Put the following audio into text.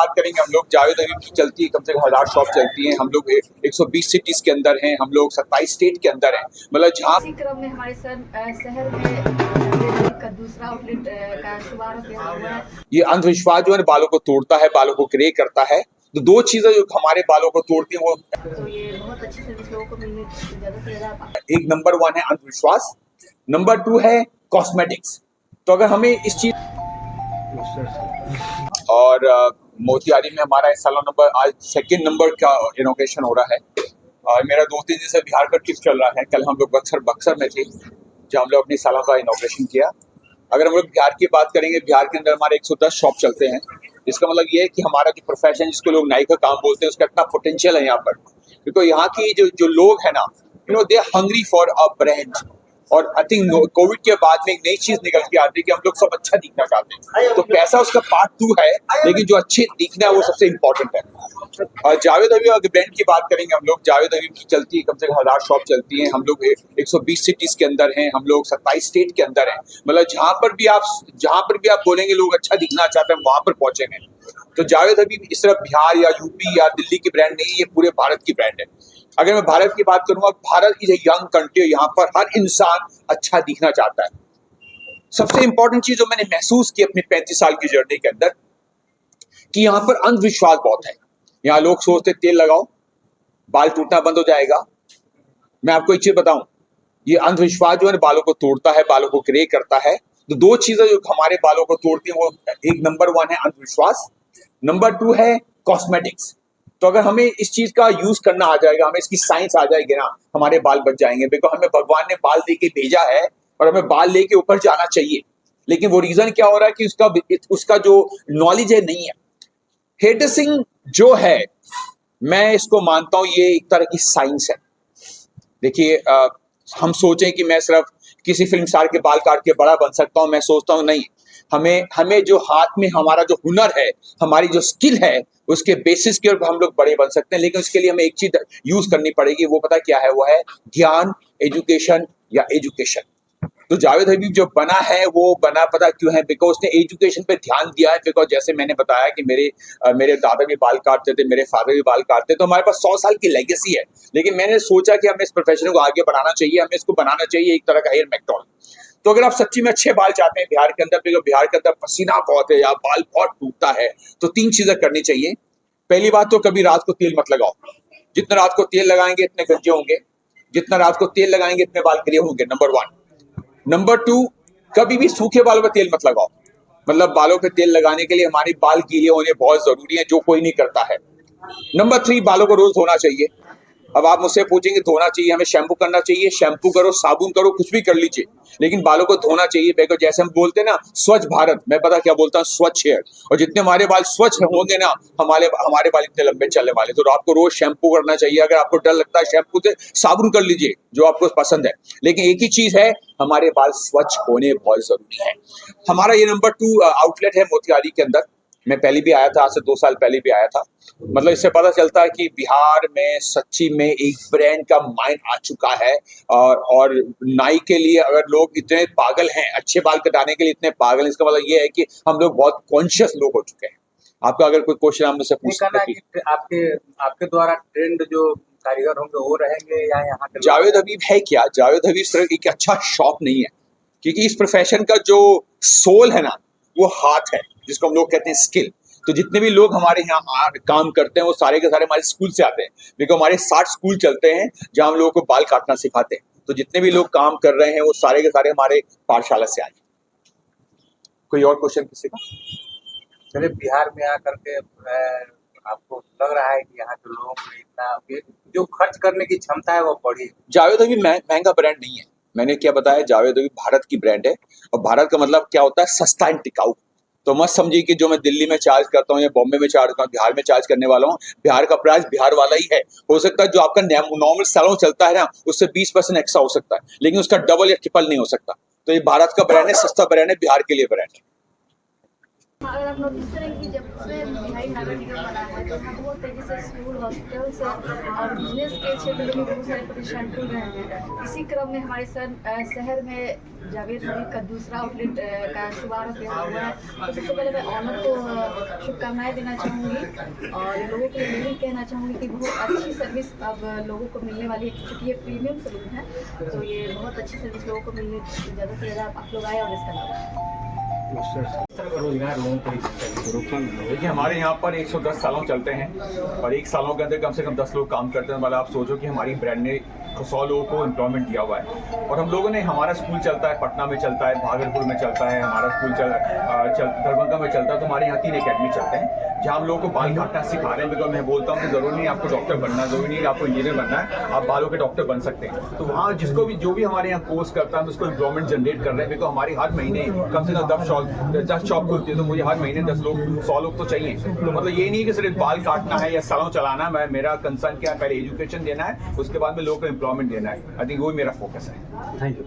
बात करेंगे हम लोग, जावेद हबीब की चलती है कम से कम 1000 शॉप चलती हैं। हम लोग 120 सिटीज के अंदर हैं, हम लोग 27 स्टेट के अंदर हैं। मतलब जहाँ इसी क्रम में हमारे शहर में का दूसरा आउटलेट का शुभारंभ यहाँ हुआ है। ये अंधविश्वास जो है बालों को तोड़ता है, बालों को ग्रे करता है। तो दो चीजें जो हमारे बालों को तोड़ती हैं वो तो ये बहुत अच्छी सर्विस लोगों को मिलनी ज्यादा से ज्यादा। एक नंबर 1 है अंधविश्वास, नंबर 2 है कॉस्मेटिक्स। तो अगर हमें इस चीज और मोतिहारी में हमारा इस साल नंबर आज 2nd नंबर का इनॉग्रेशन हो रहा है। और मेरा 2-3 दिन से बिहार का ट्रिप चल रहा है। कल हम लोग बक्सर में थे जहाँ हम लोग अपनी सालों का इनॉग्रेशन किया। अगर हम लोग बिहार की बात करेंगे, बिहार के अंदर हमारे 110 शॉप चलते हैं। इसका मतलब ये है कि हमारा जो प्रोफेशन जिसको लोग नाई का काम बोलते हैं उसका इतना पोटेंशियल है यहाँ पर, क्योंकि यहाँ की जो लोग हैं ना, they are hungry for a brand. और आई थिंक कोविड के बाद में एक नई चीज निकल के आती है कि हम लोग सब अच्छा दिखना चाहते हैं। तो पैसा उसका पार्ट 2 है, लेकिन जो अच्छे दिखना है वो सबसे इम्पोर्टेंट है। और जावेद हबीब ब्रांड की बात करेंगे हम लोग, जावेद हबीब की चलती है कम से कम 1000 शॉप चलती हैं। हम लोग 120 सिटीज के अंदर हैं, हम लोग 27 स्टेट के अंदर हैं। मतलब जहां पर भी आप बोलेंगे लोग अच्छा दिखना चाहते हैं, वहां पर पहुंचेंगे। तो जावेद हबीब इस तरह बिहार या यूपी या दिल्ली की ब्रांड नहीं, ये पूरे भारत की ब्रांड है। अगर मैं भारत की बात करूंगा, Bharat is a young country, यहाँ पर हर इंसान अच्छा दिखना चाहता है। सबसे इंपॉर्टेंट चीज जो मैंने महसूस की अपनी 35 साल की जर्नी के अंदर, कि यहाँ पर अंधविश्वास बहुत है। यहाँ लोग सोचते तेल लगाओ बाल टूटना बंद हो जाएगा। मैं आपको एक चीज बताऊं, ये अंधविश्वास जो है बालों को तोड़ता है, बालों को ग्रे करता है। तो दो चीजें जो हमारे बालों को तोड़ती हैं वो एक नंबर 1 है अंधविश्वास, नंबर 2 है कॉस्मेटिक्स। तो अगर हमें इस चीज का यूज करना आ जाएगा, हमें इसकी साइंस आ जाएगी ना, हमारे बाल बच जाएंगे। बिकॉज हमें भगवान ने बाल दे के भेजा है और हमें बाल लेके ऊपर जाना चाहिए। लेकिन वो रीजन क्या हो रहा है कि उसका जो नॉलेज है नहीं है। हेयर ड्रेसिंग जो है, मैं इसको मानता हूं ये एक तरह की साइंस है। देखिए, हम सोचें कि मैं सिर्फ किसी फिल्म स्टार के बाल काट के बड़ा बन सकता हूं, मैं सोचता हूं नहीं। हमें जो हाथ में हमारा जो हुनर है, हमारी जो स्किल है, उसके बेसिस के ऊपर हम लोग बड़े बन सकते हैं। लेकिन उसके लिए हमें एक चीज यूज करनी पड़ेगी, वो पता क्या है? वो है ज्ञान, एजुकेशन या एजुकेशन। तो जावेद हबीब जो बना है वो बना पता क्यों है? बिकॉज उसने एजुकेशन पे ध्यान दिया है। बिकॉज जैसे मैंने बताया कि मेरे दादा भी बाल काटते थे, मेरे फादर भी बाल काटते, तो हमारे पास 100 साल की लेगेसी है। लेकिन मैंने सोचा कि हमें इस प्रोफेशन को आगे बढ़ाना चाहिए, हमें इसको बनाना चाहिए एक तरह का हेयर मैकडॉनल्ड। तो अगर आप सच्ची में अच्छे बाल चाहते हैं बिहार के अंदर, बिकॉज बिहार के अंदर पसीना बहुत है या बाल बहुत टूटता है, तो 3 चीजें करनी चाहिए। पहली बात तो कभी रात को तेल मत लगाओ। जितना रात को तेल लगाएंगे इतने गंजे होंगे, जितना रात को तेल लगाएंगे इतने बाल ग्रे होंगे, नंबर 1। नंबर 2, कभी भी सूखे बालों पे तेल मत लगाओ। मतलब बालों पे तेल लगाने के लिए हमारे बाल गीले होने बहुत जरूरी है, जो कोई नहीं करता है। नंबर 3, बालों को रोज धोना चाहिए। अब आप मुझसे पूछेंगे धोना चाहिए, हमें शैम्पू करना चाहिए, शैम्पू करो, साबुन करो, कुछ भी कर लीजिए, लेकिन बालों को धोना चाहिए। बिकॉज जैसे हम बोलते हैं ना स्वच्छ भारत, मैं पता क्या बोलता हूँ, स्वच्छ हेयर। और जितने हमारे बाल स्वच्छ होंगे ना, हमारे बाल इतने लंबे चलने वाले। तो आपको रोज शैम्पू करना चाहिए। अगर आपको डर लगता है शैम्पू से, साबुन कर लीजिए, जो आपको पसंद है। लेकिन एक ही चीज है, हमारे बाल स्वच्छ होने बहुत जरूरी है। हमारा ये नंबर 2 आउटलेट है मोतिहारी के अंदर। मैं पहले भी आया था, आज से 2 साल पहले भी आया था। मतलब इससे पता चलता है कि बिहार में सच्ची में एक ब्रांड का माइंड आ चुका है। और नाई के लिए अगर लोग इतने पागल हैं, अच्छे बाल कटाने के लिए इतने पागल हैं, इसका मतलब ये है कि हम लोग बहुत कॉन्शियस लोग हो चुके हैं। आपका अगर कोई क्वेश्चन आप मुझसे पूछ सकते हैं, आपके द्वारा ट्रेंड जो कारीगर होंगे वो रहेंगे या यहाँ के जावेद हबीब है क्या? जावेद हबीब सिर्फ एक अच्छा शॉप नहीं है, क्योंकि इस प्रोफेशन का जो सोल है ना, वो हाथ है, जिसको हम लोग कहते हैं स्किल। तो जितने भी लोग हमारे यहाँ काम करते हैं वो सारे के सारे हमारे स्कूल से आते हैं। बिकॉज हमारे 60 स्कूल चलते हैं जहाँ हम लोगों को बाल काटना सिखाते हैं। तो जितने भी लोग काम कर रहे हैं वो सारे के सारे हमारे पाठशाला से आए। कोई और क्वेश्चन किसी का? चलिए, बिहार में आकर के आपको लग रहा है कि यहाँ के लोगों में इतना जो खर्च करने की क्षमता है वो बढ़ी। जावेद हबीब महंगा ब्रांड नहीं है। मैंने क्या बताया, जावेद हबीब भारत की ब्रांड है। और भारत का मतलब क्या होता है? सस्ता एंड टिकाऊ। तो मत समझिए कि जो मैं दिल्ली में चार्ज करता हूँ या बॉम्बे में चार्ज करता हूँ, बिहार में चार्ज करने वाला हूँ। बिहार का प्राइस बिहार वाला ही है। हो सकता है जो आपका नॉर्मल सैलून चलता है ना, उससे 20% एक्स्ट्रा हो सकता है, लेकिन उसका डबल या ट्रिपल नहीं हो सकता। तो ये भारत का ब्रांड है, सस्ता ब्रांड है, बिहार के लिए ब्रांड है। अगर आप नोटिस करें कि जब से बिहारी नगर निगम बना है तो यहाँ बहुत तेजी से स्कूल, हॉस्पिटल्स और बिजनेस के क्षेत्र में बहुत सारे प्रतिष्ठान खुल रहे हैं। इसी क्रम में हमारे शहर में जावेद हबीब का दूसरा आउटलेट का शुभारंभ यहाँ हुआ है। तो सबसे पहले मैं ऑनर को शुभकामनाएं देना चाहूँगी और लोगों के लिए यही कहना चाहूँगी कि बहुत अच्छी सर्विस अब लोगों को मिलने वाली है, क्योंकि ये प्रीमियम सलून है तो ये बहुत अच्छी सर्विस लोगों को मिलने, ज़्यादा से ज़्यादा आप लोग आए और इसका लाभ उठाएं। रोजगार लोगों को देखिए हमारे यहाँ पर 110 सालों चलते हैं और 1 सालों के अंदर कम से कम 10 लोग काम करते हैं। मतलब आप सोचो कि हमारी ब्रांड ने 100 लोगों को एम्प्लॉयमेंट दिया हुआ है। और हम लोगों ने, हमारा स्कूल चलता है पटना में, चलता है भागलपुर में, चलता है हमारा स्कूल दरभंगा में चलता है। तो हमारे यहाँ 3 अकेडमी चलते हैं जहाँ हम लोगों को बाल काटना सिखा रहे हैं। बिकॉज मैं बोलता हूँ कि जरूरी नहीं आपको डॉक्टर बनना, जरूरी नहीं आपको इंजीनियर बनना है, आप बालों के डॉक्टर बन सकते हैं। तो वहाँ जिसको भी, जो भी हमारे यहाँ कोर्स करता है, हम उसको एम्प्लॉयमेंट जनरेट कर रहे हैं। बिकॉज हमारी हर महीने कम से कम 10 शॉप खुलती है, तो मुझे हर महीने 10 लोग, 100 लोग तो चाहिए। तो मतलब ये नहीं कि सिर्फ बाल काटना है या सैलून चलाना है। मेरा कंसर्न क्या है, पहले एजुकेशन देना है, उसके बाद में लोगों को एम्प्लॉयमेंट देना है। आई थिंक वही मेरा फोकस है। Thank you.